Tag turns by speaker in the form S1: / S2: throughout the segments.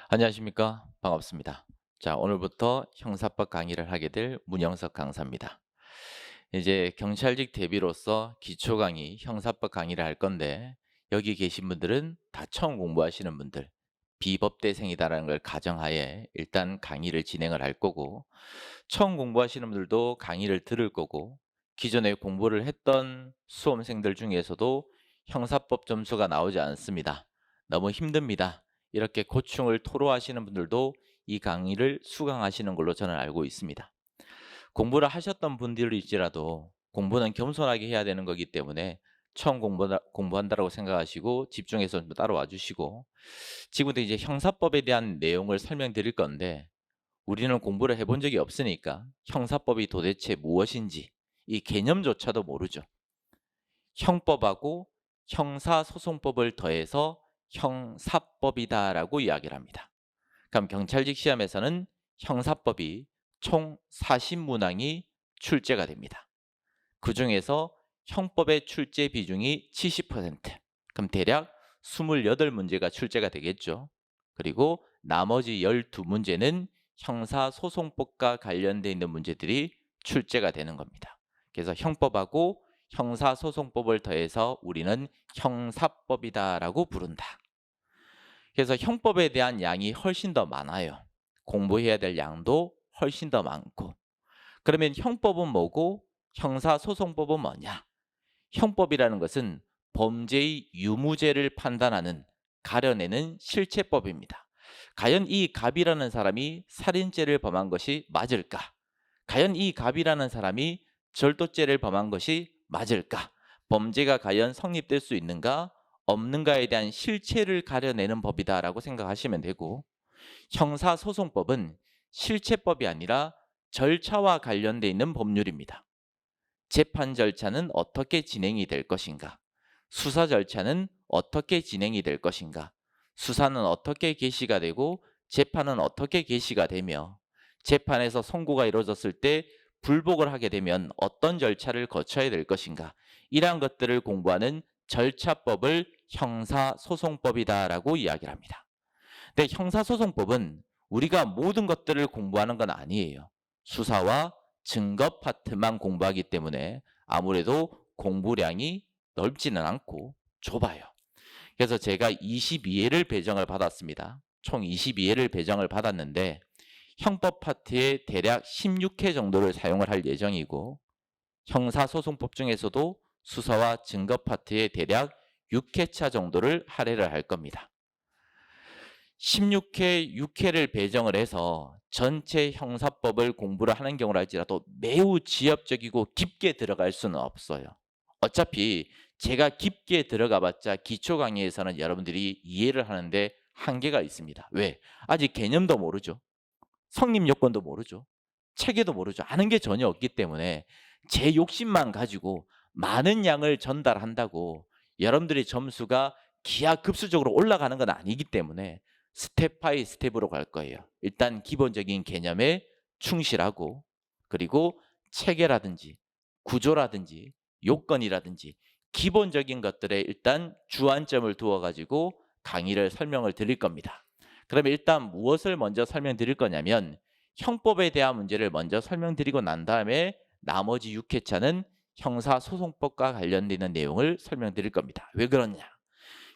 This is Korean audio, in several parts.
S1: 안녕하십니까? 반갑습니다. 자, 오늘부터 형사법 강의를 하게 될 문영석 강사입니다. 이제 경찰직 대비로서 기초 강의, 형사법 강의를 할 건데 여기 계신 분들은 다 처음 공부하시는 분들, 비법대생이다라는 걸 가정하에 일단 강의를 진행을 할 거고 처음 공부하시는 분들도 강의를 들을 거고 기존에 공부를 했던 수험생들 중에서도 형사법 점수가 나오지 않습니다. 너무 힘듭니다. 이렇게 고충을 토로하시는 분들도 이 강의를 수강하시는 걸로 저는 알고 있습니다. 공부를 하셨던 분들일지라도 공부는 겸손하게 해야 되는 거기 때문에 처음 공부한다고 생각하시고 집중해서 좀 따라와 주시고 지금부터 이제 형사법에 대한 내용을 설명드릴 건데 우리는 공부를 해본 적이 없으니까 형사법이 도대체 무엇인지 이 개념조차도 모르죠. 형법하고 형사소송법을 더해서 형사법이다라고 이야기를 합니다. 그럼 경찰직 시험에서는 형사법이 총 40문항이 출제가 됩니다. 그중에서 형법의 출제 비중이 70%, 그럼 대략 28문제가 출제가 되겠죠. 그리고 나머지 12문제는 형사소송법과 관련되어 있는 문제들이 출제가 되는 겁니다. 그래서 형법하고 형사소송법을 더해서 우리는 형사법이다라고 부른다. 그래서 형법에 대한 양이 훨씬 더 많아요. 공부해야 될 양도 훨씬 더 많고. 그러면 형법은 뭐고 형사소송법은 뭐냐? 형법이라는 것은 범죄의 유무죄를 판단하는, 가려내는 실체법입니다. 과연 이 갑이라는 사람이 살인죄를 범한 것이 맞을까? 과연 이 갑이라는 사람이 절도죄를 범한 것이 맞을까? 범죄가 과연 성립될 수 있는가? 없는가에 대한 실체를 가려내는 법이다라고 생각하시면 되고, 형사소송법은 실체법이 아니라 절차와 관련돼 있는 법률입니다. 재판 절차는 어떻게 진행이 될 것인가? 수사 절차는 어떻게 진행이 될 것인가? 수사는 어떻게 개시가 되고 재판은 어떻게 개시가 되며 재판에서 선고가 이루어졌을 때 불복을 하게 되면 어떤 절차를 거쳐야 될 것인가? 이러한 것들을 공부하는 절차법을 형사소송법이다라고 이야기를 합니다. 근데 형사소송법은 우리가 모든 것들을 공부하는 건 아니에요. 수사와 증거 파트만 공부하기 때문에 아무래도 공부량이 넓지는 않고 좁아요. 그래서 제가 22회를 배정을 받았습니다. 총 22회를 배정을 받았는데 형법 파트에 대략 16회 정도를 사용을 할 예정이고 형사소송법 중에서도 수사와 증거 파트에 대략 6회차 정도를 할애를 할 겁니다. 16회, 6회를 배정을 해서 전체 형사법을 공부를 하는 경우를 할지라도 매우 지엽적이고 깊게 들어갈 수는 없어요. 어차피 제가 깊게 들어가 봤자 기초 강의에서는 여러분들이 이해를 하는데 한계가 있습니다. 왜? 아직 개념도 모르죠. 성립 요건도 모르죠. 체계도 모르죠. 아는 게 전혀 없기 때문에 제 욕심만 가지고 많은 양을 전달한다고 여러분들의 점수가 기하급수적으로 올라가는 건 아니기 때문에 스텝 바이 스텝으로 갈 거예요. 일단 기본적인 개념에 충실하고 그리고 체계라든지 구조라든지 요건이라든지 기본적인 것들에 일단 주안점을 두어 가지고 강의를 설명을 드릴 겁니다. 그러면 일단 무엇을 먼저 설명드릴 거냐면 형법에 대한 문제를 먼저 설명드리고 난 다음에 나머지 6회차는 형사소송법과 관련되는 내용을 설명드릴 겁니다. 왜 그러냐?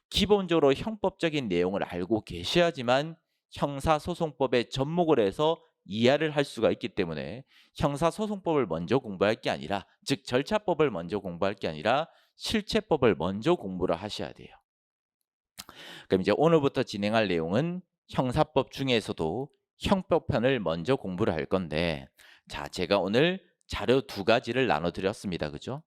S1: 기본적으로 형법적인 내용을 알고 계셔야지만 형사소송법에 접목을 해서 이해를 할 수가 있기 때문에 형사소송법을 먼저 공부할 게 아니라, 즉 절차법을 먼저 공부할 게 아니라 실체법을 먼저 공부를 하셔야 돼요. 그럼 이제 오늘부터 진행할 내용은 형사법 중에서도 형법편을 먼저 공부를 할 건데, 자, 제가 오늘 자료 두 가지를 나눠 드렸습니다. 그죠?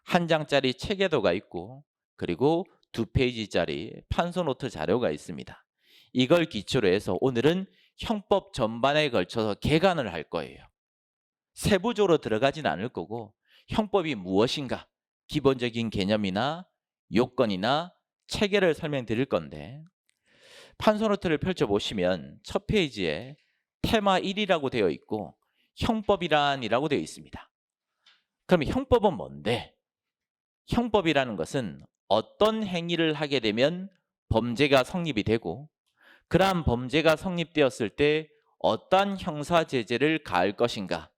S1: 한 장짜리 체계도가 있고 그리고 두 페이지짜리 판서노트 자료가 있습니다. 이걸 기초로 해서 오늘은 형법 전반에 걸쳐서 개관을 할 거예요. 세부적으로 들어가진 않을 거고 형법이 무엇인가, 기본적인 개념이나 요건이나 체계를 설명드릴 건데, 판서노트를 펼쳐보시면 첫 페이지에 테마 1이라고 되어 있고 형법이란이라고 되어 있습니다. 그럼 형법은 뭔데? 형법이라는 것은 어떤 행위를 하게 되면 범죄가 성립이 되고 그러한 범죄가 성립되었을 때 어떠한 형사제재를 가할 것인가,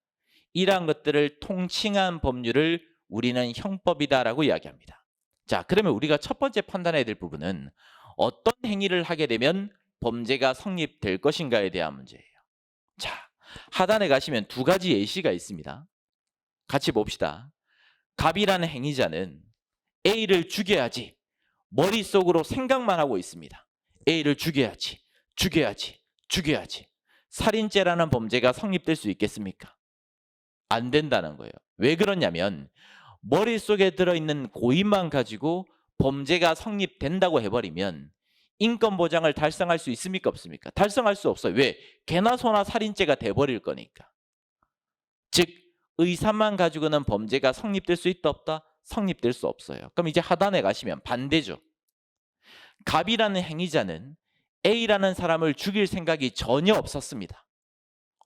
S1: 이러한 것들을 통칭한 법률을 우리는 형법이다라고 이야기합니다. 자, 그러면 우리가 첫 번째 판단해야 될 부분은 어떤 행위를 하게 되면 범죄가 성립될 것인가에 대한 문제예요. 자, 하단에 가시면 두 가지 예시가 있습니다. 같이 봅시다. 갑이라는 행위자는 A를 죽여야지 머릿속으로 생각만 하고 있습니다. A를 죽여야지, 죽여야지, 죽여야지. 살인죄라는 범죄가 성립될 수 있겠습니까? 안 된다는 거예요. 왜 그러냐면 머릿속에 들어있는 고의만 가지고 범죄가 성립된다고 해버리면 인권보장을 달성할 수 있습니까? 없습니까? 달성할 수 없어요. 왜? 개나 소나 살인죄가 돼버릴 거니까. 즉 의사만 가지고는 범죄가 성립될 수 있다 없다? 성립될 수 없어요. 그럼 이제 하단에 가시면 반대죠. 갑이라는 행위자는 A라는 사람을 죽일 생각이 전혀 없었습니다.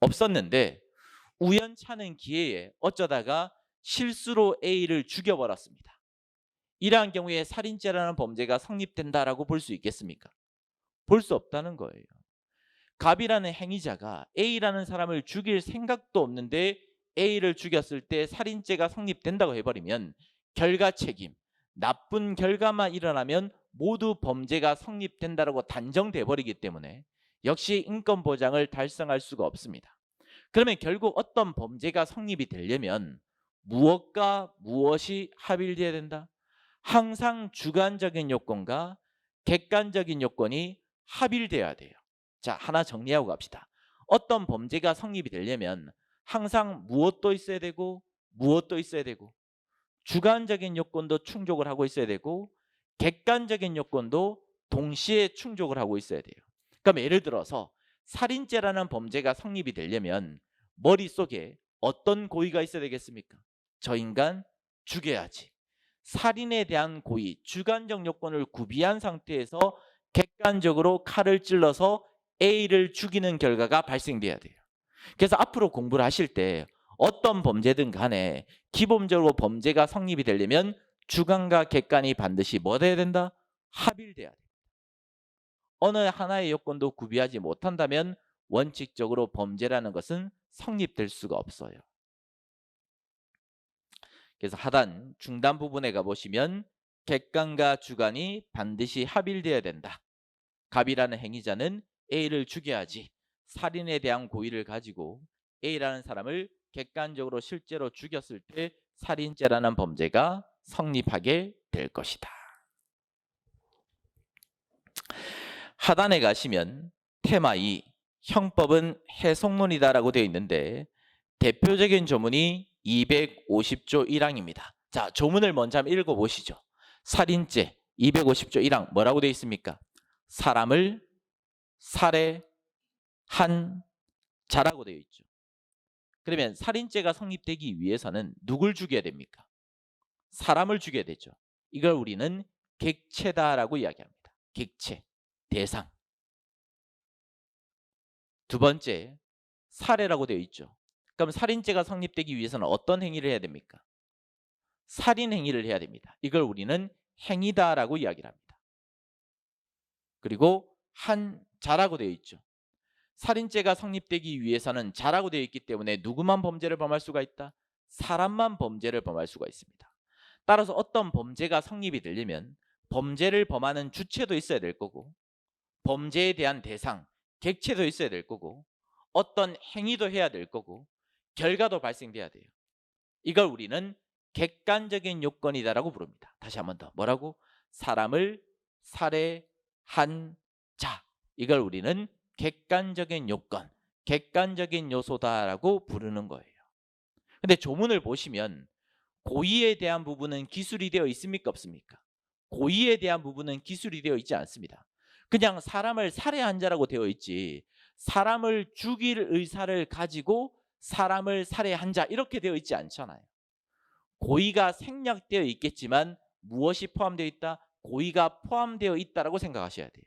S1: 없었는데 우연찮은 기회에 어쩌다가 실수로 A를 죽여버렸습니다. 이러한 경우에 살인죄라는 범죄가 성립된다라고 볼 수 있겠습니까? 볼 수 없다는 거예요. 갑이라는 행위자가 A라는 사람을 죽일 생각도 없는데 A를 죽였을 때 살인죄가 성립된다고 해버리면 결과 책임, 나쁜 결과만 일어나면 모두 범죄가 성립된다라고 단정돼 버리기 때문에 역시 인권 보장을 달성할 수가 없습니다. 그러면 결국 어떤 범죄가 성립이 되려면 무엇과 무엇이 합일돼야 된다? 항상 주관적인 요건과 객관적인 요건이 합일돼야 돼요. 자, 하나 정리하고 갑시다. 어떤 범죄가 성립이 되려면 항상 무엇도 있어야 되고 무엇도 있어야 되고 주관적인 요건도 충족을 하고 있어야 되고 객관적인 요건도 동시에 충족을 하고 있어야 돼요. 그럼 예를 들어서 살인죄라는 범죄가 성립이 되려면 머릿속에 어떤 고의가 있어야 되겠습니까? 저 인간 죽여야지. 살인에 대한 고의, 주관적 요건을 구비한 상태에서 객관적으로 칼을 찔러서 A를 죽이는 결과가 발생돼야 돼요. 그래서 앞으로 공부를 하실 때 어떤 범죄든 간에 기본적으로 범죄가 성립이 되려면 주관과 객관이 반드시 뭐 돼야 된다? 합일돼야 됩니다. 어느 하나의 요건도 구비하지 못한다면 원칙적으로 범죄라는 것은 성립될 수가 없어요. 그래서 하단 중단 부분에 가보시면 객관과 주관이 반드시 합일돼야 된다. 갑이라는 행위자는 A를 죽여야지 살인에 대한 고의를 가지고 A라는 사람을 객관적으로 실제로 죽였을 때 살인죄라는 범죄가 성립하게 될 것이다. 하단에 가시면 테마 2 형법은 해석론이다라고 되어 있는데 대표적인 조문이 250조 1항입니다. 자, 조문을 먼저 한번 읽어보시죠. 살인죄 250조 1항 뭐라고 되어 있습니까? 사람을 살해한 자라고 되어 있죠. 그러면 살인죄가 성립되기 위해서는 누굴 죽여야 됩니까? 사람을 죽여야 되죠. 이걸 우리는 객체다라고 이야기합니다. 객체, 대상. 두 번째, 살해라고 되어 있죠. 그럼 살인죄가 성립되기 위해서는 어떤 행위를 해야 됩니까? 살인 행위를 해야 됩니다. 이걸 우리는 행위다라고 이야기를 합니다. 그리고 한 자라고 되어 있죠. 살인죄가 성립되기 위해서는 자라고 되어 있기 때문에 누구만 범죄를 범할 수가 있다? 사람만 범죄를 범할 수가 있습니다. 따라서 어떤 범죄가 성립이 되려면 범죄를 범하는 주체도 있어야 될 거고 범죄에 대한 대상, 객체도 있어야 될 거고 어떤 행위도 해야 될 거고 결과도 발생돼야 돼요. 이걸 우리는 객관적인 요건이다라고 부릅니다. 다시 한 번 더 뭐라고? 사람을 살해한 자. 이걸 우리는 객관적인 요건, 객관적인 요소다라고 부르는 거예요. 근데 조문을 보시면 고의에 대한 부분은 기술이 되어 있습니까? 없습니까? 고의에 대한 부분은 기술이 되어 있지 않습니다. 그냥 사람을 살해한 자라고 되어 있지 사람을 죽일 의사를 가지고 사람을 살해한 자 이렇게 되어 있지 않잖아요. 고의가 생략되어 있겠지만 무엇이 포함되어 있다? 고의가 포함되어 있다라고 생각하셔야 돼요.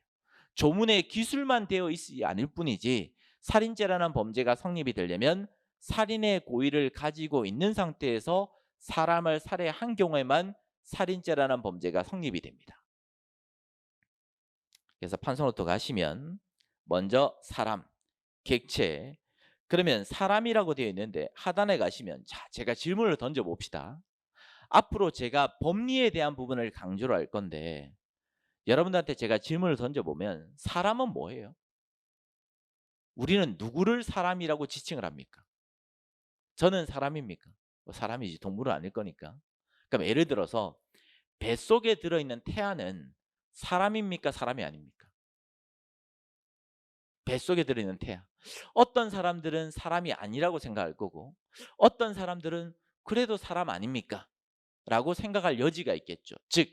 S1: 조문에 기술만 되어 있지 않을 뿐이지 살인죄라는 범죄가 성립이 되려면 살인의 고의를 가지고 있는 상태에서 사람을 살해한 경우에만 살인죄라는 범죄가 성립이 됩니다. 그래서 판서노트 가시면 먼저 사람, 객체. 그러면 사람이라고 되어 있는데 하단에 가시면 자, 제가 질문을 던져 봅시다. 앞으로 제가 법리에 대한 부분을 강조를 할 건데 여러분들한테 제가 질문을 던져 보면 사람은 뭐예요? 우리는 누구를 사람이라고 지칭을 합니까? 저는 사람입니까? 뭐 사람이지 동물은 아닐 거니까. 그럼 예를 들어서 뱃속에 들어있는 태아는 사람입니까? 사람이 아닙니까? 뱃속에 들어있는 태아. 어떤 사람들은 사람이 아니라고 생각할 거고 어떤 사람들은 그래도 사람 아닙니까? 라고 생각할 여지가 있겠죠. 즉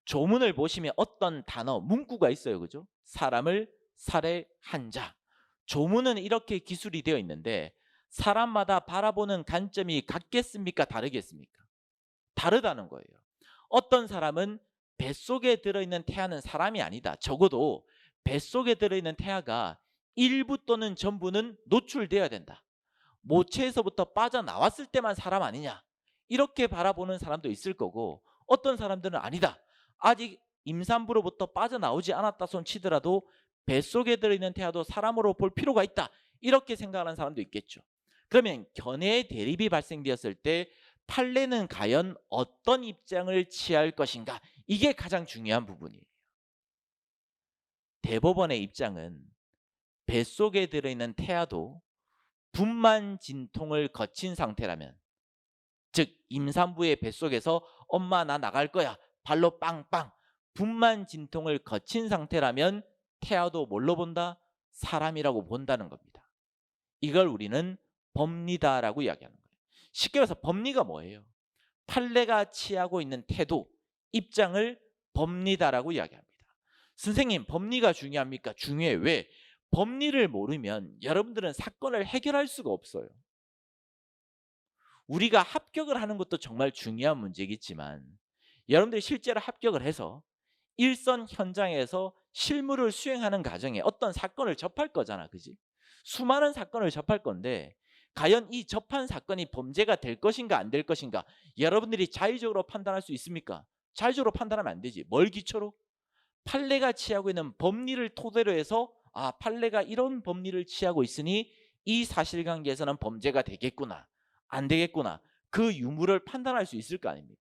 S1: 조문을 보시면 어떤 단어, 문구가 있어요. 그죠? 사람을 살해한 자. 조문은 이렇게 기술이 되어 있는데 사람마다 바라보는 관점이 같겠습니까? 다르겠습니까? 다르다는 거예요. 어떤 사람은 뱃속에 들어있는 태아는 사람이 아니다. 적어도 뱃속에 들어있는 태아가 일부 또는 전부는 노출되어야 된다. 모체에서부터 빠져나왔을 때만 사람 아니냐. 이렇게 바라보는 사람도 있을 거고 어떤 사람들은 아니다. 아직 임산부로부터 빠져나오지 않았다 손 치더라도 뱃속에 들어있는 태아도 사람으로 볼 필요가 있다. 이렇게 생각하는 사람도 있겠죠. 그러면 견해의 대립이 발생되었을 때 판례는 과연 어떤 입장을 취할 것인가? 이게 가장 중요한 부분이에요. 대법원의 입장은 뱃속에 들어있는 태아도 분만 진통을 거친 상태라면 즉 임산부의 뱃속에서 엄마 나 나갈 거야 발로 빵빵 분만 진통을 거친 상태라면 태아도 뭘로 본다? 사람이라고 본다는 겁니다. 이걸 우리는 법리다라고 이야기하는 거예요. 쉽게 말해서 법리가 뭐예요? 판례가 취하고 있는 태도, 입장을 법리다라고 이야기합니다. 선생님 법리가 중요합니까? 중요해. 왜? 법리를 모르면 여러분들은 사건을 해결할 수가 없어요. 우리가 합격을 하는 것도 정말 중요한 문제겠지만 여러분들이 실제로 합격을 해서 일선 현장에서 실무를 수행하는 과정에 어떤 사건을 접할 거잖아. 그지? 수많은 사건을 접할 건데 과연 이 접한 사건이 범죄가 될 것인가 안 될 것인가 여러분들이 자의적으로 판단할 수 있습니까? 자의적으로 판단하면 안 되지. 뭘 기초로? 판례가 취하고 있는 법리를 토대로 해서 아 판례가 이런 법리를 취하고 있으니 이 사실관계에서는 범죄가 되겠구나 안 되겠구나 그 유무를 판단할 수 있을 거 아닙니까?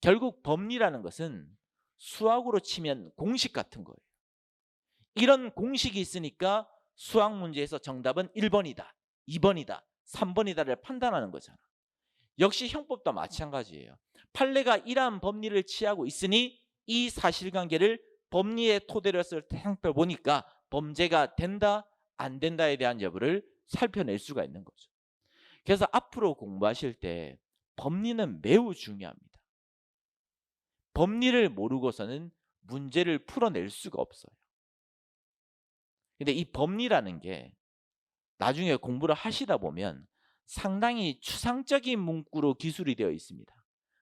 S1: 결국 법리라는 것은 수학으로 치면 공식 같은 거예요. 이런 공식이 있으니까 수학 문제에서 정답은 1번이다 2번이다 3번이다를 판단하는 거잖아. 역시 형법도 마찬가지예요. 판례가 이러한 법리를 취하고 있으니 이 사실관계를 법리의 토대로 해서 살펴보니까 범죄가 된다 안 된다에 대한 여부를 살펴낼 수가 있는 거죠. 그래서 앞으로 공부하실 때 법리는 매우 중요합니다. 법리를 모르고서는 문제를 풀어낼 수가 없어요. 근데 이 법리라는 게 나중에 공부를 하시다 보면 상당히 추상적인 문구로 기술이 되어 있습니다.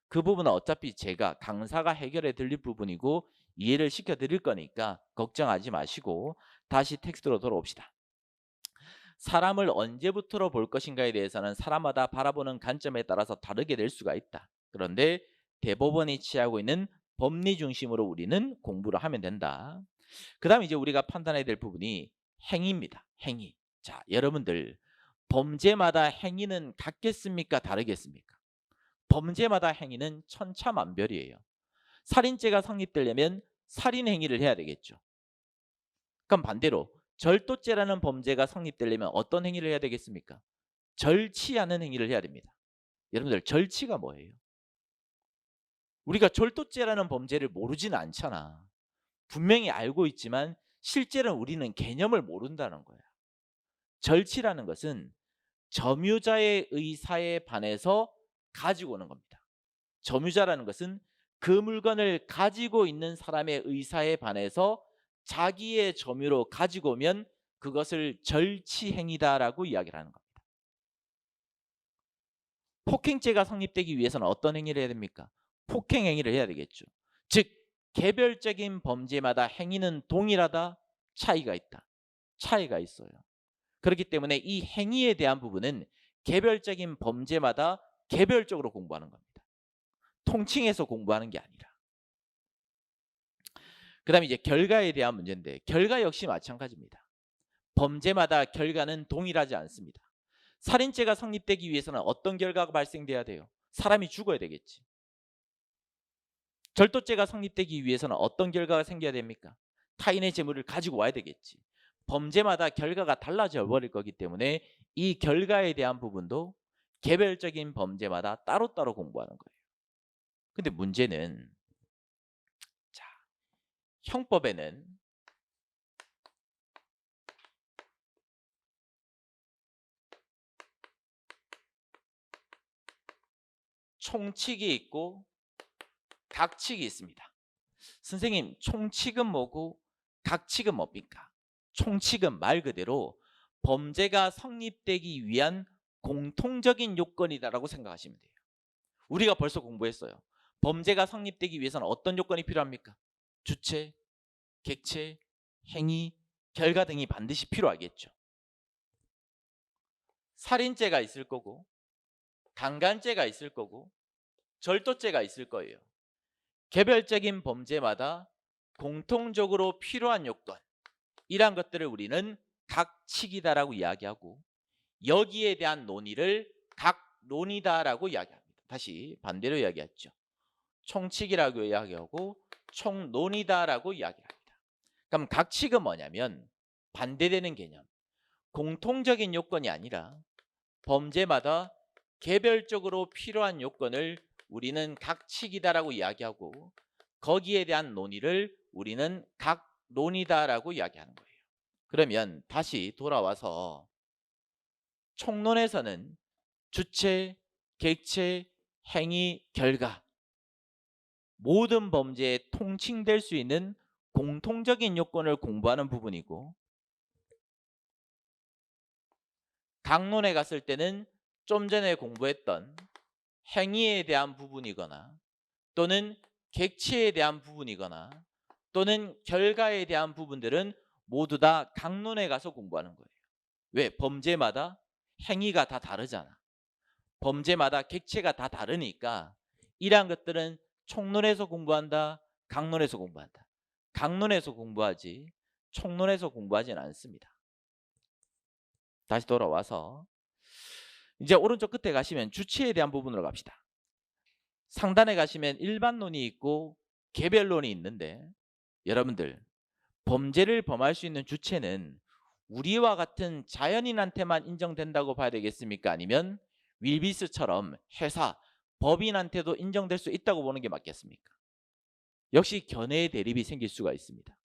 S1: 그 부분은 어차피 제가 강사가 해결해 드릴 부분이고 이해를 시켜 드릴 거니까 걱정하지 마시고 다시 텍스트로 돌아옵시다. 사람을 언제부터 볼 것인가에 대해서는 사람마다 바라보는 관점에 따라서 다르게 될 수가 있다. 그런데 대법원이 취하고 있는 법리 중심으로 우리는 공부를 하면 된다. 그 다음에 이제 우리가 판단해야 될 부분이 행위입니다. 행위. 자, 여러분들 범죄마다 행위는 같겠습니까? 다르겠습니까? 범죄마다 행위는 천차만별이에요. 살인죄가 성립되려면 살인 행위를 해야 되겠죠. 그럼 반대로 절도죄라는 범죄가 성립되려면 어떤 행위를 해야 되겠습니까? 절치하는 행위를 해야 됩니다. 여러분들 절치가 뭐예요? 우리가 절도죄라는 범죄를 모르지는 않잖아. 분명히 알고 있지만 실제로는 우리는 개념을 모른다는 거야. 절치라는 것은 점유자의 의사에 반해서 가지고 오는 겁니다. 점유자라는 것은 그 물건을 가지고 있는 사람의 의사에 반해서 자기의 점유로 가지고 오면 그것을 절치행위다라고 이야기를 하는 겁니다. 폭행죄가 성립되기 위해서는 어떤 행위를 해야 됩니까? 폭행행위를 해야 되겠죠. 즉 개별적인 범죄마다 행위는 동일하다, 차이가 있다. 차이가 있어요. 그렇기 때문에 이 행위에 대한 부분은 개별적인 범죄마다 개별적으로 공부하는 겁니다. 통칭해서 공부하는 게 아니라. 그다음에 이제 결과에 대한 문제인데 결과 역시 마찬가지입니다. 범죄마다 결과는 동일하지 않습니다. 살인죄가 성립되기 위해서는 어떤 결과가 발생돼야 돼요? 사람이 죽어야 되겠지. 절도죄가 성립되기 위해서는 어떤 결과가 생겨야 됩니까? 타인의 재물을 가지고 와야 되겠지. 범죄마다 결과가 달라져 버릴 거기 때문에 이 결과에 대한 부분도 개별적인 범죄마다 따로따로 공부하는 거예요. 근데 문제는 자, 형법에는 총칙이 있고 각칙이 있습니다. 선생님, 총칙은 뭐고 각칙은 뭡니까? 총칙은 말 그대로 범죄가 성립되기 위한 공통적인 요건이다라고 생각하시면 돼요. 우리가 벌써 공부했어요. 범죄가 성립되기 위해서는 어떤 요건이 필요합니까? 주체, 객체, 행위, 결과 등이 반드시 필요하겠죠. 살인죄가 있을 거고 강간죄가 있을 거고 절도죄가 있을 거예요. 개별적인 범죄마다 공통적으로 필요한 요건, 이러한 것들을 우리는 각칙이다라고 이야기하고 여기에 대한 논의를 각론이다라고 이야기합니다. 다시 반대로 이야기했죠. 총칙이라고 이야기하고 총론이다라고 이야기합니다. 그럼 각칙은 뭐냐면 반대되는 개념, 공통적인 요건이 아니라 범죄마다 개별적으로 필요한 요건을 우리는 각칙이다라고 이야기하고 거기에 대한 논의를 우리는 각론이다라고 이야기하는 거예요. 그러면 다시 돌아와서 총론에서는 주체, 객체, 행위, 결과 모든 범죄에 통칭될 수 있는 공통적인 요건을 공부하는 부분이고 강론에 갔을 때는 좀 전에 공부했던 행위에 대한 부분이거나 또는 객체에 대한 부분이거나 또는 결과에 대한 부분들은 모두 다 강론에 가서 공부하는 거예요. 왜? 범죄마다 행위가 다 다르잖아. 범죄마다 객체가 다 다르니까 이러한 것들은 총론에서 공부한다, 강론에서 공부한다. 강론에서 공부하지 총론에서 공부하지는 않습니다. 다시 돌아와서 이제 오른쪽 끝에 가시면 주체에 대한 부분으로 갑시다. 상단에 가시면 일반론이 있고 개별론이 있는데 여러분들 범죄를 범할 수 있는 주체는 우리와 같은 자연인한테만 인정된다고 봐야 되겠습니까? 아니면 윌비스처럼 회사, 법인한테도 인정될 수 있다고 보는 게 맞겠습니까? 역시 견해의 대립이 생길 수가 있습니다.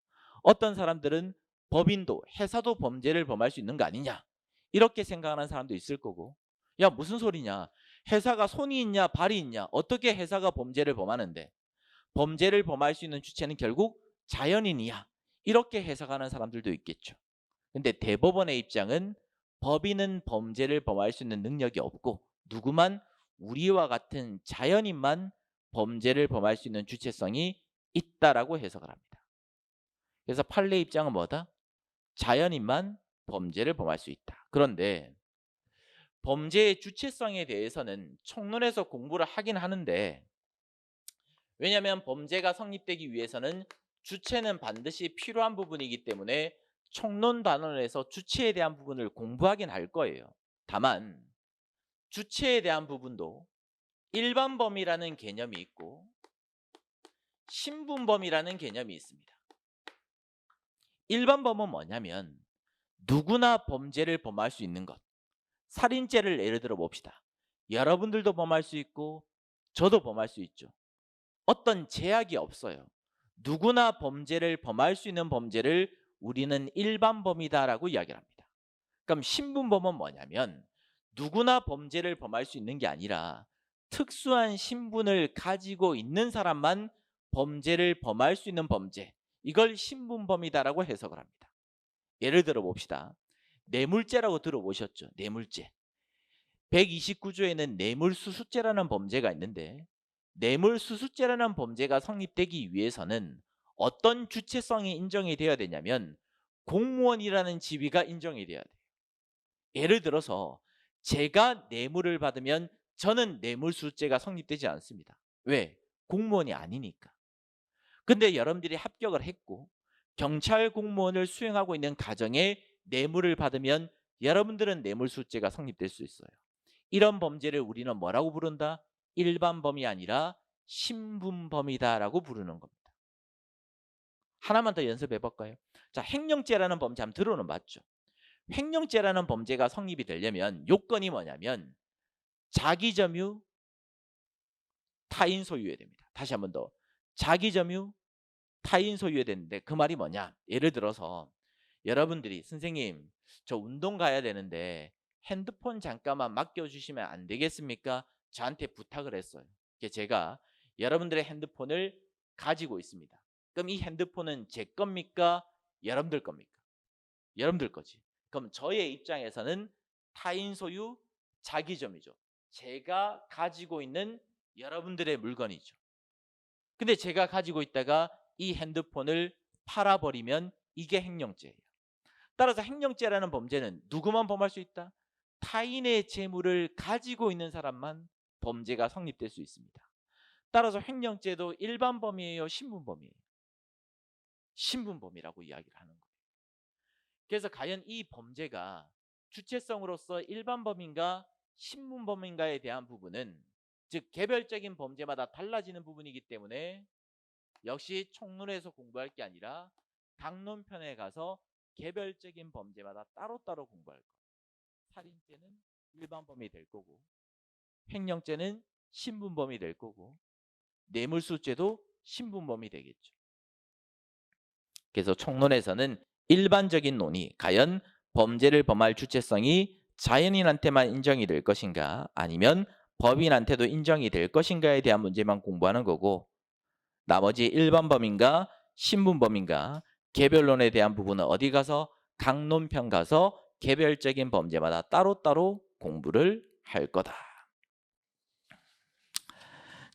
S1: 어떤 사람들은 법인도 회사도 범죄를 범할 수 있는 거 아니냐 이렇게 생각하는 사람도 있을 거고 야 무슨 소리냐 회사가 손이 있냐 발이 있냐 어떻게 회사가 범죄를 범하는데 범죄를 범할 수 있는 주체는 결국 자연인이야 이렇게 해석하는 사람들도 있겠죠. 근데 대법원의 입장은 법인은 범죄를 범할 수 있는 능력이 없고 누구만 우리와 같은 자연인만 범죄를 범할 수 있는 주체성이 있다라고 해석을 합니다. 그래서 판례 입장은 뭐다? 자연인만 범죄를 범할 수 있다. 그런데 범죄의 주체성에 대해서는 총론에서 공부를 하긴 하는데 왜냐하면 범죄가 성립되기 위해서는 주체는 반드시 필요한 부분이기 때문에 총론 단원에서 주체에 대한 부분을 공부하긴 할 거예요. 다만 주체에 대한 부분도 일반범이라는 개념이 있고 신분범이라는 개념이 있습니다. 일반범은 뭐냐면 누구나 범죄를 범할 수 있는 것. 살인죄를 예를 들어 봅시다. 여러분들도 범할 수 있고 저도 범할 수 있죠. 어떤 제약이 없어요. 누구나 범죄를 범할 수 있는 범죄를 우리는 일반범이다라고 이야기를 합니다. 그럼 신분범은 뭐냐면 누구나 범죄를 범할 수 있는 게 아니라 특수한 신분을 가지고 있는 사람만 범죄를 범할 수 있는 범죄, 이걸 신분범이다라고 해석을 합니다. 예를 들어 봅시다. 뇌물죄라고 들어보셨죠? 뇌물죄. 129조에는 뇌물수수죄라는 범죄가 있는데 뇌물수수죄라는 범죄가 성립되기 위해서는 어떤 주체성이 인정이 되어야 되냐면 공무원이라는 지위가 인정이 돼야 돼요. 예를 들어서 제가 뇌물을 받으면 저는 뇌물수수죄가 성립되지 않습니다. 왜? 공무원이 아니니까. 근데 여러분들이 합격을 했고 경찰 공무원을 수행하고 있는 가정에 뇌물을 받으면 여러분들은 뇌물수죄가 성립될 수 있어요. 이런 범죄를 우리는 뭐라고 부른다? 일반범이 아니라 신분범이다라고 부르는 겁니다. 하나만 더 연습해 볼까요? 자, 횡령죄라는 범죄 한번 들어는 봤죠. 횡령죄라는 범죄가 성립이 되려면 요건이 뭐냐면 자기 점유, 타인 소유해야 됩니다. 다시 한번 더. 자기 점유, 타인 소유해야 되는데 그 말이 뭐냐? 예를 들어서 여러분들이 선생님 저 운동 가야 되는데 핸드폰 잠깐만 맡겨주시면 안 되겠습니까? 저한테 부탁을 했어요. 제가 여러분들의 핸드폰을 가지고 있습니다. 그럼 이 핸드폰은 제 겁니까? 여러분들 겁니까? 여러분들 거지. 그럼 저의 입장에서는 타인 소유, 자기 점유죠. 제가 가지고 있는 여러분들의 물건이죠. 근데 제가 가지고 있다가 이 핸드폰을 팔아버리면 이게 횡령죄예요. 따라서 횡령죄라는 범죄는 누구만 범할 수 있다? 타인의 재물을 가지고 있는 사람만 범죄가 성립될 수 있습니다. 따라서 횡령죄도 일반범이에요, 신분범이에요? 신분범이라고 이야기를 하는 거예요. 그래서 과연 이 범죄가 주체성으로서 일반범인가 신분범인가에 대한 부분은 즉 개별적인 범죄마다 달라지는 부분이기 때문에 역시 총론에서 공부할 게 아니라 강론편에 가서 개별적인 범죄마다 따로따로 공부할 거예요. 살인죄는 일반범이 될 거고 횡령죄는 신분범이 될 거고 뇌물수죄도 신분범이 되겠죠. 그래서 총론에서는 일반적인 논의, 과연 범죄를 범할 주체성이 자연인한테만 인정이 될 것인가 아니면 법인한테도 인정이 될 것인가에 대한 문제만 공부하는 거고 나머지 일반범인가 신분범인가 개별론에 대한 부분은 어디 가서 강론편 가서 개별적인 범죄마다 따로따로 공부를 할 거다.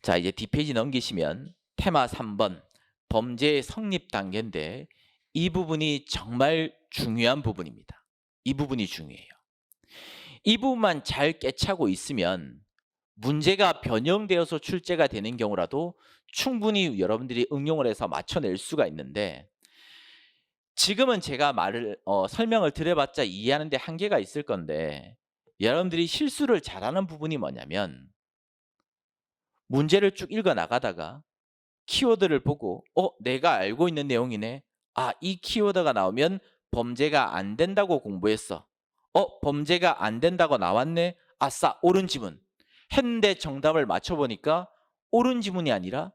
S1: 자, 이제 뒷페이지 넘기시면 테마 3번 범죄의 성립 단계인데 이 부분이 정말 중요한 부분입니다. 이 부분이 중요해요. 이 부분만 잘 깨차고 있으면 문제가 변형되어서 출제가 되는 경우라도 충분히 여러분들이 응용을 해서 맞춰낼 수가 있는데 지금은 제가 설명을 드려봤자 이해하는 데 한계가 있을 건데 여러분들이 실수를 잘하는 부분이 뭐냐면 문제를 쭉 읽어 나가다가 키워드를 보고 내가 알고 있는 내용이네. 이 키워드가 나오면 범죄가 안 된다고 공부했어. 범죄가 안 된다고 나왔네. 아싸, 옳은 지문. 했는데 정답을 맞춰보니까 옳은 지문이 아니라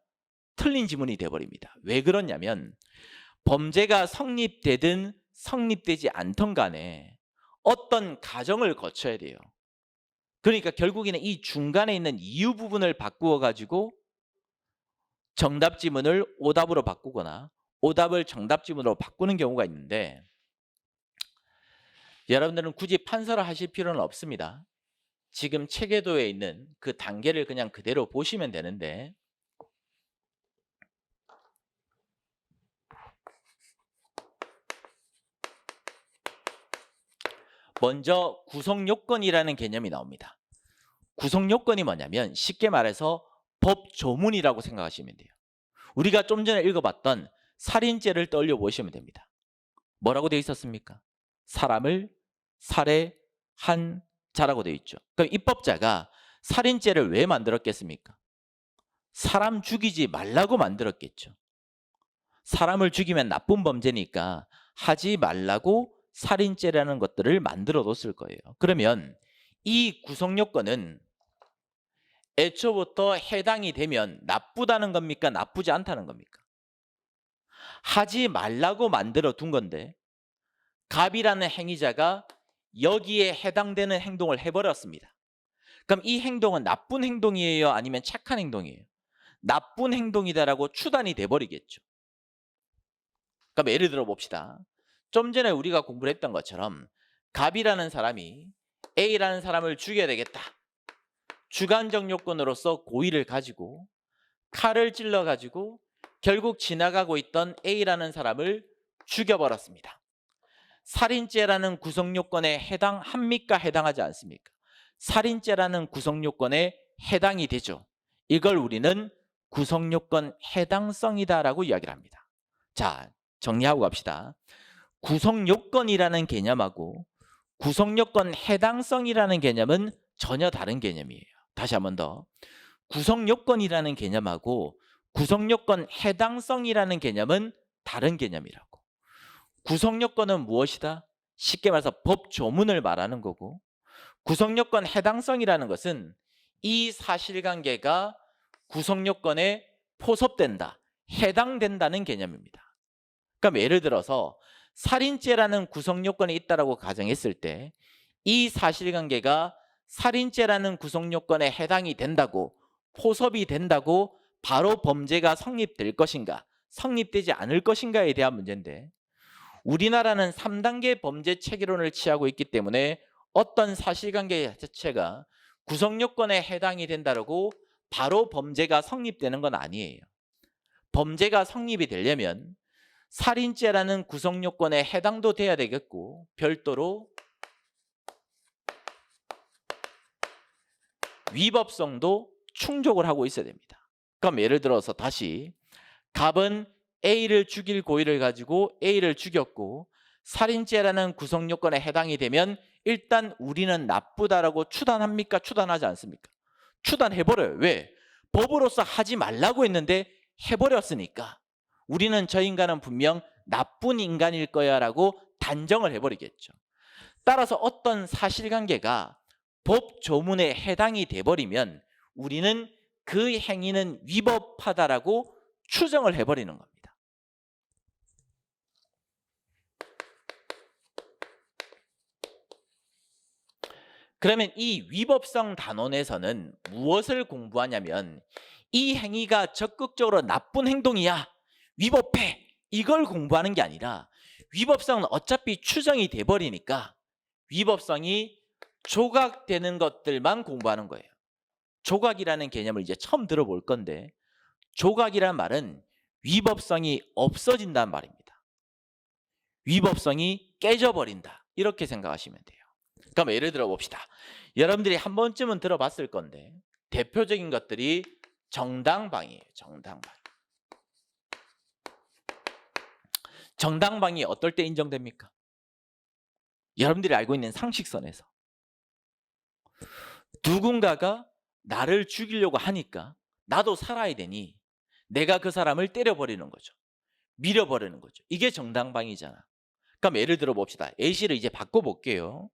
S1: 틀린 지문이 돼버립니다. 왜 그러냐면 범죄가 성립되든 성립되지 않던 간에 어떤 과정을 거쳐야 돼요. 그러니까 결국에는 이 중간에 있는 이유 부분을 바꾸어 가지고 정답 지문을 오답으로 바꾸거나 오답을 정답 지문으로 바꾸는 경우가 있는데 여러분들은 굳이 판서를 하실 필요는 없습니다. 지금 체계도에 있는 그 단계를 그냥 그대로 보시면 되는데 먼저 구성요건이라는 개념이 나옵니다. 구성요건이 뭐냐면 쉽게 말해서 법조문이라고 생각하시면 돼요. 우리가 좀 전에 읽어봤던 살인죄를 떠올려 보시면 됩니다. 뭐라고 되어 있었습니까? 사람을 살해한 자라고 되어 있죠. 그럼 입법자가 살인죄를 왜 만들었겠습니까? 사람 죽이지 말라고 만들었겠죠. 사람을 죽이면 나쁜 범죄니까 하지 말라고 살인죄라는 것들을 만들어 뒀을 거예요. 그러면 이 구성요건은 애초부터 해당이 되면 나쁘다는 겁니까? 나쁘지 않다는 겁니까? 하지 말라고 만들어 둔 건데 갑이라는 행위자가 여기에 해당되는 행동을 해버렸습니다. 그럼 이 행동은 나쁜 행동이에요? 아니면 착한 행동이에요? 나쁜 행동이다라고 추단이 돼버리겠죠. 그럼 예를 들어 봅시다. 좀 전에 우리가 공부를 했던 것처럼 갑이라는 사람이 A라는 사람을 죽여야 되겠다. 주관적 요건으로서 고의를 가지고 칼을 찔러가지고 결국 지나가고 있던 A라는 사람을 죽여버렸습니다. 살인죄라는 구성요건에 해당합니까? 해당하지 않습니까? 살인죄라는 구성요건에 해당이 되죠. 이걸 우리는 구성요건 해당성이다라고 이야기를 합니다. 자, 정리하고 갑시다. 구성요건이라는 개념하고 구성요건 해당성이라는 개념은 전혀 다른 개념이에요. 다시 한 번 더. 구성요건이라는 개념하고 구성요건 해당성이라는 개념은 다른 개념이라고. 구성요건은 무엇이다? 쉽게 말해서 법 조문을 말하는 거고, 구성요건 해당성이라는 것은 이 사실관계가 구성요건에 포섭된다, 해당된다는 개념입니다. 그럼 예를 들어서 살인죄라는 구성요건이 있다라고 가정했을 때 이 사실관계가 살인죄라는 구성요건에 해당이 된다고, 포섭이 된다고 바로 범죄가 성립될 것인가, 성립되지 않을 것인가에 대한 문제인데, 우리나라는 3단계 범죄 체계론을 취하고 있기 때문에 어떤 사실관계 자체가 구성요건에 해당이 된다고 바로 범죄가 성립되는 건 아니에요. 범죄가 성립이 되려면 살인죄라는 구성요건에 해당도 돼야 되겠고, 별도로 위법성도 충족을 하고 있어야 됩니다. 그럼 예를 들어서 다시 갑은 A를 죽일 고의를 가지고 A를 죽였고 살인죄라는 구성요건에 해당이 되면 일단 우리는 나쁘다라고 추단합니까? 추단하지 않습니까? 추단해버려요. 왜? 법으로서 하지 말라고 했는데 해버렸으니까 우리는 저 인간은 분명 나쁜 인간일 거야 라고 단정을 해버리겠죠. 따라서 어떤 사실관계가 법 조문에 해당이 돼버리면 우리는 그 행위는 위법하다라고 추정을 해버리는 겁니다. 그러면 이 위법성 단원에서는 무엇을 공부하냐면 이 행위가 적극적으로 나쁜 행동이야, 위법해, 이걸 공부하는 게 아니라 위법성은 어차피 추정이 돼버리니까 위법성이 조각되는 것들만 공부하는 거예요. 조각이라는 개념을 이제 처음 들어볼 건데, 조각이란 말은 위법성이 없어진다는 말입니다. 위법성이 깨져버린다, 이렇게 생각하시면 돼요. 그럼 예를 들어 봅시다. 여러분들이 한 번쯤은 들어봤을 건데 대표적인 것들이 정당방위예요. 정당방위. 정당방위 어떨 때 인정됩니까? 여러분들이 알고 있는 상식선에서 누군가가 나를 죽이려고 하니까 나도 살아야 되니 내가 그 사람을 때려버리는 거죠. 밀어버리는 거죠. 이게 정당방위잖아. 그럼 예를 들어 봅시다. 예시를 이제 바꿔볼게요.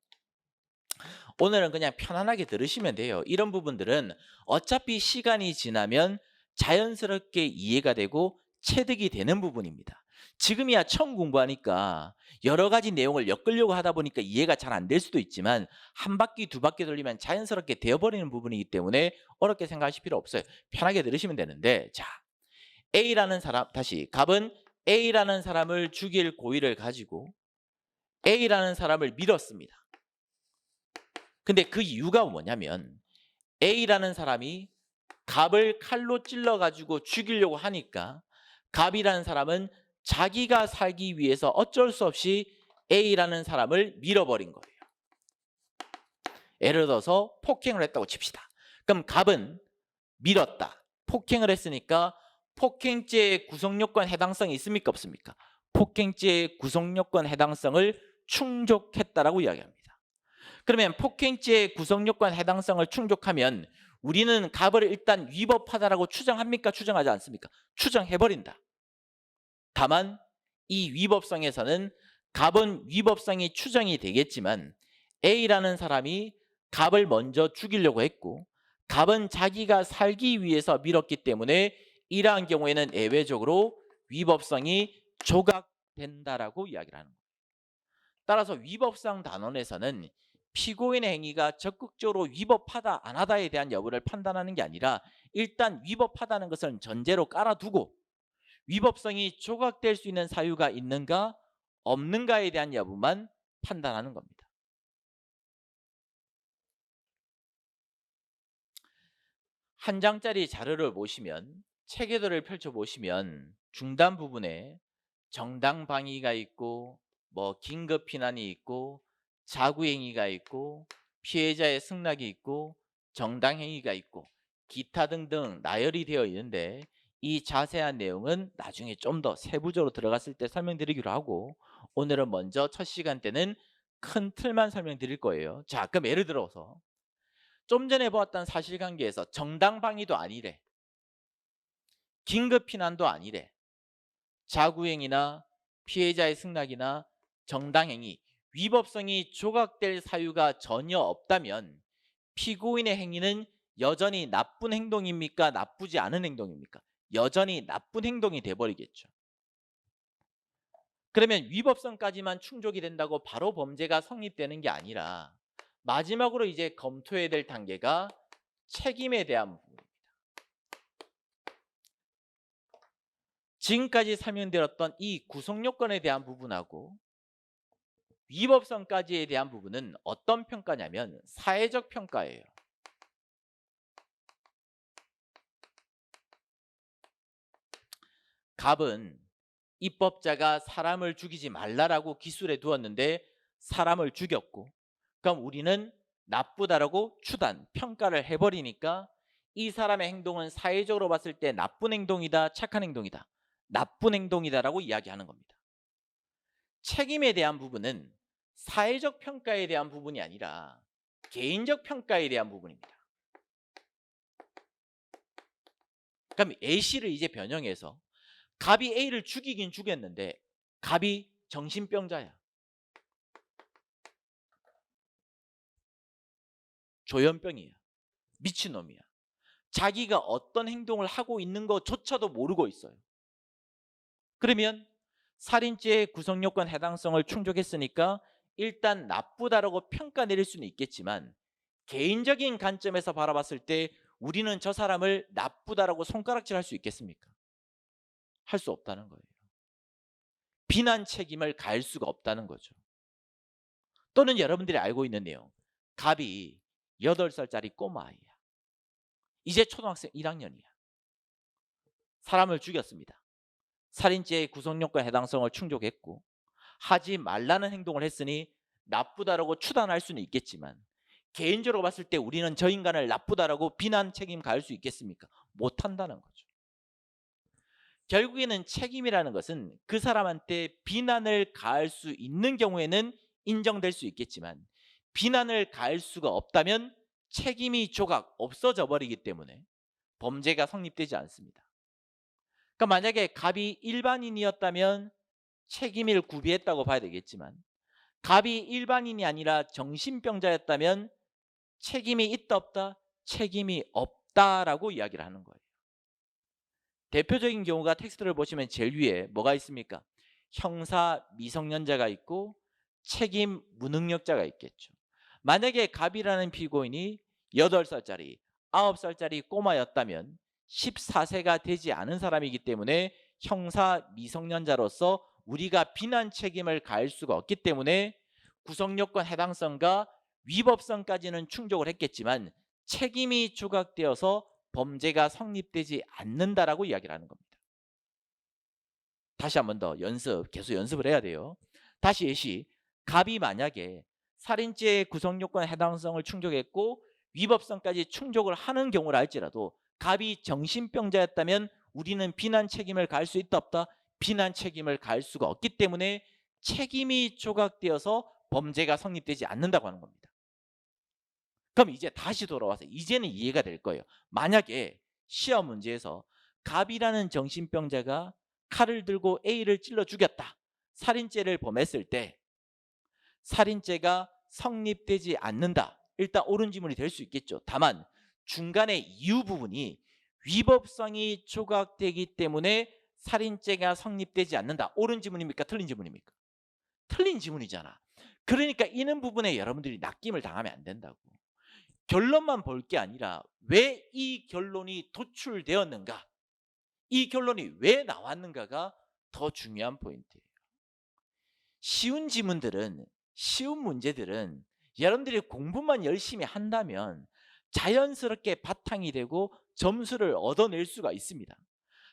S1: 오늘은 그냥 편안하게 들으시면 돼요. 이런 부분들은 어차피 시간이 지나면 자연스럽게 이해가 되고 체득이 되는 부분입니다. 지금이야 처음 공부하니까 여러 가지 내용을 엮으려고 하다 보니까 이해가 잘 안 될 수도 있지만 한 바퀴 두 바퀴 돌리면 자연스럽게 되어버리는 부분이기 때문에 어렵게 생각하실 필요 없어요. 편하게 들으시면 되는데, 자, A라는 사람, 다시 갑은 A라는 사람을 죽일 고의를 가지고 A라는 사람을 밀었습니다. 근데 그 이유가 뭐냐면 A라는 사람이 갑을 칼로 찔러가지고 죽이려고 하니까 갑이라는 사람은 자기가 살기 위해서 어쩔 수 없이 A라는 사람을 밀어버린 거예요. 예를 들어서 폭행을 했다고 칩시다. 그럼 갑은 밀었다, 폭행을 했으니까 폭행죄의 구성요건 해당성이 있습니까? 없습니까? 폭행죄의 구성요건 해당성을 충족했다라고 이야기합니다. 그러면 폭행죄의 구성요건 해당성을 충족하면 우리는 갑을 일단 위법하다라고 추정합니까? 추정하지 않습니까? 추정해버린다. 다만 이 위법성에서는 갑은 위법성이 추정이 되겠지만 A라는 사람이 갑을 먼저 죽이려고 했고 갑은 자기가 살기 위해서 밀었기 때문에 이러한 경우에는 예외적으로 위법성이 조각된다라고 이야기를 하는 거예요. 따라서 위법성 단원에서는 피고인의 행위가 적극적으로 위법하다 안 하다에 대한 여부를 판단하는 게 아니라 일단 위법하다는 것을 전제로 깔아두고 위법성이 조각될 수 있는 사유가 있는가 없는가에 대한 여부만 판단하는 겁니다. 한 장짜리 자료를 보시면, 체계도를 펼쳐보시면 중단 부분에 정당방위가 있고 뭐 긴급피난이 있고 자구행위가 있고 피해자의 승낙이 있고 정당행위가 있고 기타 등등 나열이 되어 있는데 이 자세한 내용은 나중에 좀 더 세부적으로 들어갔을 때 설명드리기로 하고 오늘은 먼저 첫 시간 때는 큰 틀만 설명드릴 거예요. 자, 그럼 예를 들어서 좀 전에 보았던 사실관계에서 정당방위도 아니래, 긴급피난도 아니래, 자구행위나 피해자의 승낙이나 정당행위, 위법성이 조각될 사유가 전혀 없다면 피고인의 행위는 여전히 나쁜 행동입니까? 나쁘지 않은 행동입니까? 여전히 나쁜 행동이 돼버리겠죠. 그러면 위법성까지만 충족이 된다고 바로 범죄가 성립되는 게 아니라 마지막으로 이제 검토해야 될 단계가 책임에 대한 부분입니다. 지금까지 설명드렸던 이 구성요건에 대한 부분하고 위법성까지에 대한 부분은 어떤 평가냐면 사회적 평가예요. 갑은 입법자가 사람을 죽이지 말라라고 기술해 두었는데 사람을 죽였고, 그럼 우리는 나쁘다라고 추단, 평가를 해버리니까 이 사람의 행동은 사회적으로 봤을 때 나쁜 행동이다, 착한 행동이다, 나쁜 행동이다라고 이야기하는 겁니다. 책임에 대한 부분은 사회적 평가에 대한 부분이 아니라 개인적 평가에 대한 부분입니다. 그럼 A씨를 이제 변형해서 갑이 A를 죽이긴 죽였는데 갑이 정신병자야, 조현병이야, 미친놈이야. 자기가 어떤 행동을 하고 있는 것조차도 모르고 있어요. 그러면 살인죄의 구성요건 해당성을 충족했으니까 일단 나쁘다라고 평가 내릴 수는 있겠지만 개인적인 관점에서 바라봤을 때 우리는 저 사람을 나쁘다라고 손가락질할 수 있겠습니까? 할 수 없다는 거예요. 비난 책임을 가할 수가 없다는 거죠. 또는 여러분들이 알고 있는 내용, 갑이 8살짜리 꼬마아이야. 이제 초등학생 1학년이야. 사람을 죽였습니다. 살인죄의 구성요건 해당성을 충족했고 하지 말라는 행동을 했으니 나쁘다라고 추단할 수는 있겠지만 개인적으로 봤을 때 우리는 저 인간을 나쁘다라고 비난 책임 가할 수 있겠습니까? 못한다는 거죠. 결국에는 책임이라는 것은 그 사람한테 비난을 가할 수 있는 경우에는 인정될 수 있겠지만 비난을 가할 수가 없다면 책임이 조각 없어져 버리기 때문에 범죄가 성립되지 않습니다. 그러니까 만약에 갑이 일반인이었다면 책임을 구비했다고 봐야 되겠지만 갑이 일반인이 아니라 정신병자였다면 책임이 있다 없다? 책임이 없다라고 이야기를 하는 거예요. 대표적인 경우가 텍스트를 보시면 제일 위에 뭐가 있습니까? 형사 미성년자가 있고 책임 무능력자가 있겠죠. 만약에 갑이라는 피고인이 8살짜리, 9살짜리 꼬마였다면 14세가 되지 않은 사람이기 때문에 형사 미성년자로서 우리가 비난 책임을 가할 수가 없기 때문에 구성요건 해당성과 위법성까지는 충족을 했겠지만 책임이 조각되어서 범죄가 성립되지 않는다라고 이야기를 하는 겁니다. 다시 한 번 더 계속 연습을 해야 돼요. 다시 예시, 갑이 만약에 살인죄의 구성요건 해당성을 충족했고 위법성까지 충족을 하는 경우를 알지라도 갑이 정신병자였다면 우리는 비난 책임을 가할 수 있다 없다? 비난 책임을 가할 수가 없기 때문에 책임이 조각되어서 범죄가 성립되지 않는다고 하는 겁니다. 그럼 이제 다시 돌아와서 이제는 이해가 될 거예요. 만약에 시험 문제에서 갑이라는 정신병자가 칼을 들고 A를 찔러 죽였다, 살인죄를 범했을 때 살인죄가 성립되지 않는다. 일단 옳은 지문이 될 수 있겠죠. 다만 중간에 이유 부분이 위법성이 조각되기 때문에 살인죄가 성립되지 않는다. 옳은 지문입니까? 틀린 지문입니까? 틀린 지문이잖아. 그러니까 이는 부분에 여러분들이 낚임을 당하면 안 된다고. 결론만 볼 게 아니라 왜 이 결론이 도출되었는가, 이 결론이 왜 나왔는가가 더 중요한 포인트예요. 쉬운 지문들은, 쉬운 문제들은 여러분들이 공부만 열심히 한다면 자연스럽게 바탕이 되고 점수를 얻어낼 수가 있습니다.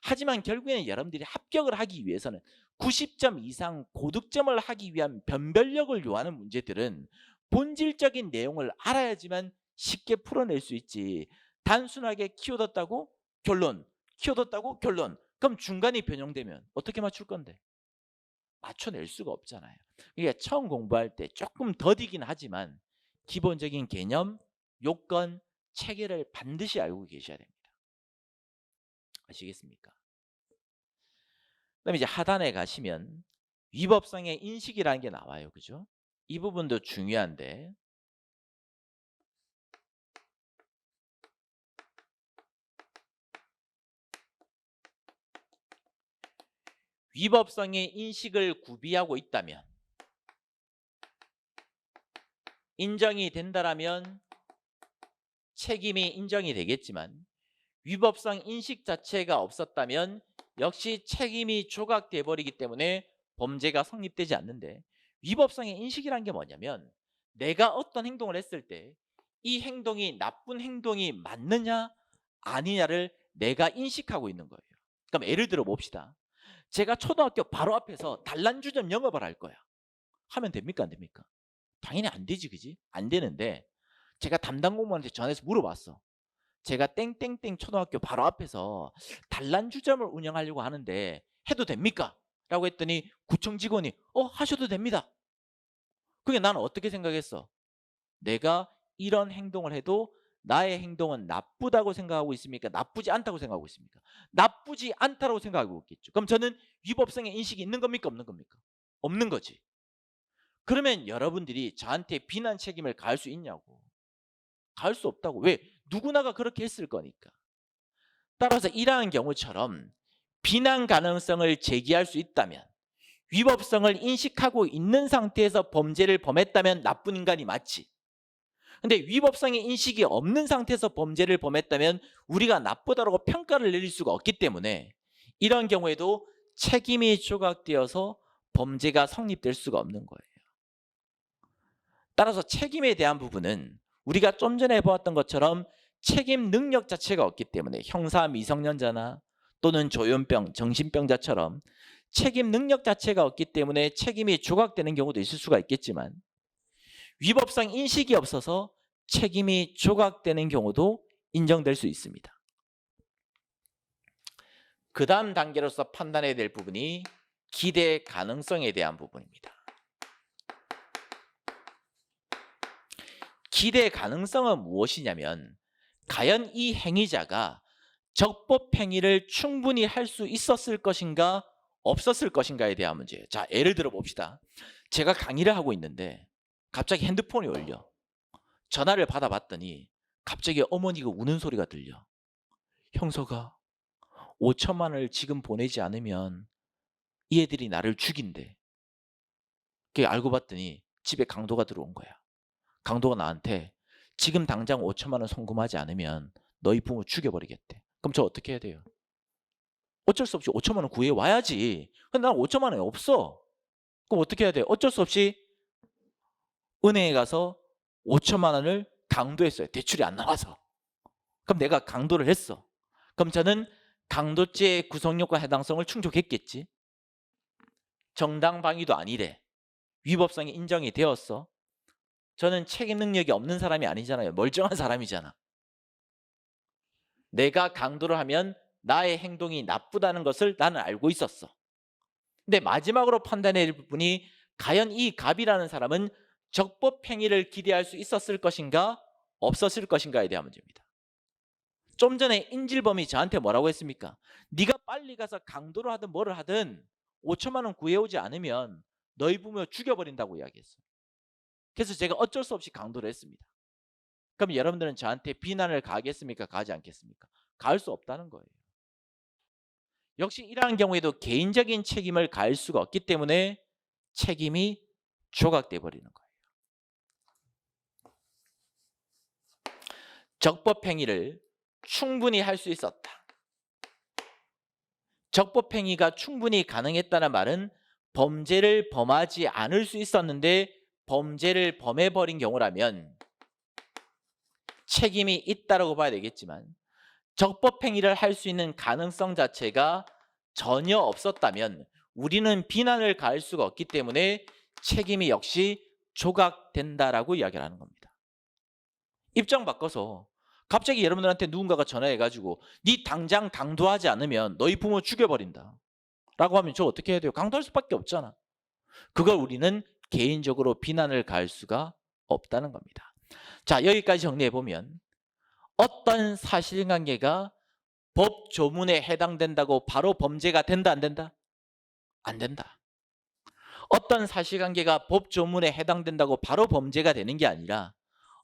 S1: 하지만 결국에는 여러분들이 합격을 하기 위해서는 90점 이상 고득점을 하기 위한 변별력을 요하는 문제들은 본질적인 내용을 알아야지만 쉽게 풀어낼 수 있지, 단순하게 키워뒀다고 결론, 키워뒀다고 결론. 그럼 중간이 변형되면 어떻게 맞출 건데? 맞춰낼 수가 없잖아요. 그러니까 처음 공부할 때 조금 더디긴 하지만 기본적인 개념, 요건, 체계를 반드시 알고 계셔야 됩니다. 아시겠습니까? 그다음에 이제 하단에 가시면 위법성의 인식이라는 게 나와요. 그죠? 이 부분도 중요한데 위법성의 인식을 구비하고 있다면 인정이 된다라면 책임이 인정이 되겠지만 위법성 인식 자체가 없었다면 역시 책임이 조각돼 버리기 때문에 범죄가 성립되지 않는데 위법성의 인식이란 게 뭐냐면 내가 어떤 행동을 했을 때 이 행동이 나쁜 행동이 맞느냐 아니냐를 내가 인식하고 있는 거예요. 그럼 예를 들어 봅시다. 제가 초등학교 바로 앞에서 단란주점 영업을 할 거야. 하면 됩니까 안 됩니까? 당연히 안 되지, 그지? 안 되는데 제가 담당 공무원한테 전화해서 물어봤어. 제가 땡땡땡 초등학교 바로 앞에서 단란주점을 운영하려고 하는데 해도 됩니까? 라고 했더니 구청 직원이 하셔도 됩니다. 그게 나는 어떻게 생각했어? 내가 이런 행동을 해도 나의 행동은 나쁘다고 생각하고 있습니까? 나쁘지 않다고 생각하고 있습니까? 나쁘지 않다고 생각하고 있겠죠. 그럼 저는 위법성의 인식이 있는 겁니까? 없는 겁니까? 없는 거지. 그러면 여러분들이 저한테 비난 책임을 가할 수 있냐고. 가할 수 없다고. 왜? 누구나가 그렇게 했을 거니까. 따라서 이러한 경우처럼 비난 가능성을 제기할 수 있다면 위법성을 인식하고 있는 상태에서 범죄를 범했다면 나쁜 인간이 맞지. 근데 위법성의 인식이 없는 상태에서 범죄를 범했다면 우리가 나쁘다고 평가를 내릴 수가 없기 때문에 이런 경우에도 책임이 조각되어서 범죄가 성립될 수가 없는 거예요. 따라서 책임에 대한 부분은 우리가 좀 전에 보았던 것처럼 책임 능력 자체가 없기 때문에 형사 미성년자나 또는 조현병, 정신병자처럼 책임 능력 자체가 없기 때문에 책임이 조각되는 경우도 있을 수가 있겠지만 위법성 인식이 없어서 책임이 조각되는 경우도 인정될 수 있습니다. 그 다음 단계로서 판단해야 될 부분이 기대 가능성에 대한 부분입니다. 기대 가능성은 무엇이냐면 과연 이 행위자가 적법 행위를 충분히 할 수 있었을 것인가 없었을 것인가에 대한 문제예요. 자, 예를 들어 봅시다. 제가 강의를 하고 있는데 갑자기 핸드폰이 울려. 전화를 받아봤더니 갑자기 어머니가 우는 소리가 들려. 형서가 5천만 원을 지금 보내지 않으면 이 애들이 나를 죽인대. 그게 알고 봤더니 집에 강도가 들어온 거야. 강도가 나한테 지금 당장 5천만 원 송금하지 않으면 너희 부모 죽여버리겠대. 그럼 저 어떻게 해야 돼요? 어쩔 수 없이 5천만 원 구해 와야지. 근데 난 5천만 원이 없어. 그럼 어떻게 해야 돼요? 어쩔 수 없이 은행에 가서 5천만 원을 강도했어요. 대출이 안 나와서. 그럼 내가 강도를 했어. 그럼 저는 강도죄의 구성요건 해당성을 충족했겠지. 정당방위도 아니래. 위법성이 인정이 되었어. 저는 책임 능력이 없는 사람이 아니잖아요. 멀쩡한 사람이잖아. 내가 강도를 하면 나의 행동이 나쁘다는 것을 나는 알고 있었어. 근데 마지막으로 판단해야 할 부분이 과연 이 갑이라는 사람은 적법 행위를 기대할 수 있었을 것인가 없었을 것인가에 대한 문제입니다. 좀 전에 인질범이 저한테 뭐라고 했습니까? 네가 빨리 가서 강도를 하든 뭐를 하든 5천만 원 구해오지 않으면 너희 부모 죽여버린다고 이야기했어요. 그래서 제가 어쩔 수 없이 강도를 했습니다. 그럼 여러분들은 저한테 비난을 가하겠습니까? 가하지 않겠습니까? 가할 수 없다는 거예요. 역시 이러한 경우에도 개인적인 책임을 가할 수가 없기 때문에 책임이 조각돼 버리는 거예요. 적법 행위를 충분히 할 수 있었다. 적법 행위가 충분히 가능했다는 말은 범죄를 범하지 않을 수 있었는데 범죄를 범해버린 경우라면 책임이 있다라고 봐야 되겠지만 적법 행위를 할 수 있는 가능성 자체가 전혀 없었다면 우리는 비난을 가할 수가 없기 때문에 책임이 역시 조각된다라고 이야기를 하는 겁니다. 입장 바꿔서 갑자기 여러분들한테 누군가가 전화해가지고 네 당장 강도하지 않으면 너희 부모 죽여버린다 라고 하면 저 어떻게 해야 돼요? 강도할 수밖에 없잖아. 그걸 우리는 개인적으로 비난을 가할 수가 없다는 겁니다. 자, 여기까지 정리해보면 어떤 사실관계가 법 조문에 해당된다고 바로 범죄가 된다 안 된다? 안 된다. 어떤 사실관계가 법 조문에 해당된다고 바로 범죄가 되는 게 아니라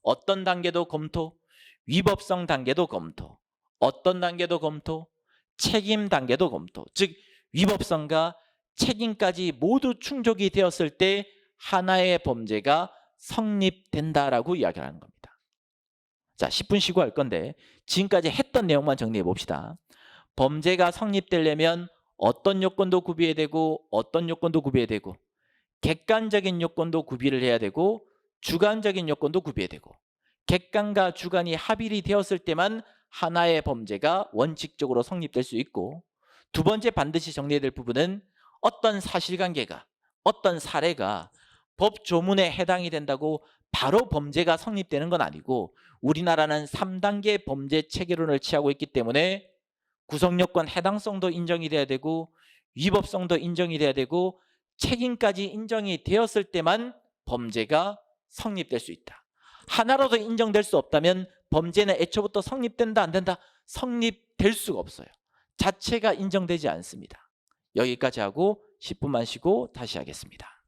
S1: 어떤 단계도 검토, 위법성 단계도 검토, 어떤 단계도 검토, 책임 단계도 검토. 즉 위법성과 책임까지 모두 충족이 되었을 때 하나의 범죄가 성립된다라고 이야기를 하는 겁니다. 자, 10분 쉬고 할 건데 지금까지 했던 내용만 정리해 봅시다. 범죄가 성립되려면 어떤 요건도 구비해야 되고 어떤 요건도 구비해야 되고 객관적인 요건도 구비를 해야 되고 주관적인 요건도 구비해야 되고 객관과 주관이 합일이 되었을 때만 하나의 범죄가 원칙적으로 성립될 수 있고 두 번째 반드시 정리해야 될 부분은 어떤 사실관계가 어떤 사례가 법 조문에 해당이 된다고 바로 범죄가 성립되는 건 아니고 우리나라는 3단계 범죄 체계론을 취하고 있기 때문에 구성요건 해당성도 인정이 돼야 되고 위법성도 인정이 돼야 되고 책임까지 인정이 되었을 때만 범죄가 성립될 수 있다. 하나라도 인정될 수 없다면 범죄는 애초부터 성립된다 안 된다? 성립될 수가 없어요. 자체가 인정되지 않습니다. 여기까지 하고 10분만 쉬고 다시 하겠습니다.